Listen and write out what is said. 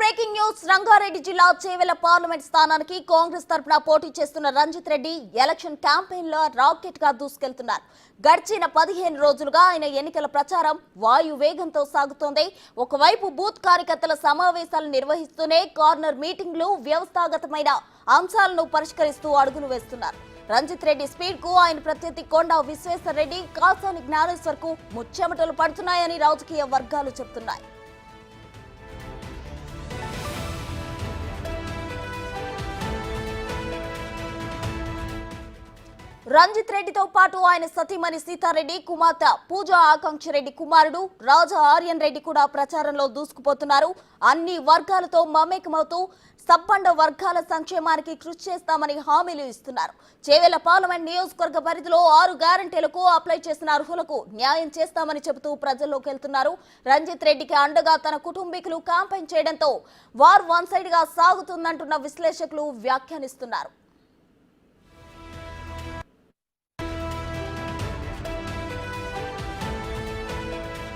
Breaking news Rangareddy జిల్లా Chevella parliament స్థానానికి కాంగ్రెస్ తరపున పోటీ చేస్తున్న రంజిత్ రెడ్డి ఎలక్షన్ క్యాంపెయిన్ లో రాకెట్ గా దూసుకెళ్తున్నారు. గడిచిన 15 రోజులుగా ఆయన ఎన్నికల ప్రచారం వాయు వేగంతో సాగుతోంది. ఒకవైపు బూత్ కార్యకర్తల సమావేశాలు నిర్వహిస్తూనే కార్నర్ మీటింగ్లు వ్యవస్థాగతమైన అంశాలను పరిష్కరిస్తూ అడుగులు వేస్తున్నారు. రంజిత్ రెడ్డి స్పీడ్ కు ఆయన ప్రత్యర్థి కొండా విశ్వేశ్వర రెడ్డి, కాసాని జ్ఞానేశ్వర్ కు ముచ్చెమటలు పడుతున్నాయని రాజకీయ వర్గాలు చెబుతున్నాయి. రంజిత్ రెడ్డితో పాటు ఆయన సతీమణి సీతారెడ్డి, కుమార్తె పూజా ఆకాంక్ష రెడ్డి కుమారుడు రాజా ఆర్యన్ రెడ్డి కూడా ప్రచారంలో దూసుకుపోతున్నారు. అన్ని వర్గాలతో మమేకమవుతూ సబ్బండ వర్గాల సంక్షేమానికి కృషి చేస్తామని హామీలు ఇస్తున్నారు. చేవెళ్ల పార్లమెంట్ నియోజకవర్గ పరిధిలో 6 గ్యారంటీలకు అప్లై చేసిన అర్హులకు న్యాయం చేస్తామని చెబుతూ ప్రజల్లోకి వెళ్తున్నారు. రంజిత్ రెడ్డికి అండగా తన కుటుంబీకులు క్యాంపెయిన్ చేయడంతో వార్ వన్ సైడ్ గా సాగుతుందంటున్న విశ్లేషకులు వ్యాఖ్యానిస్తున్నారు.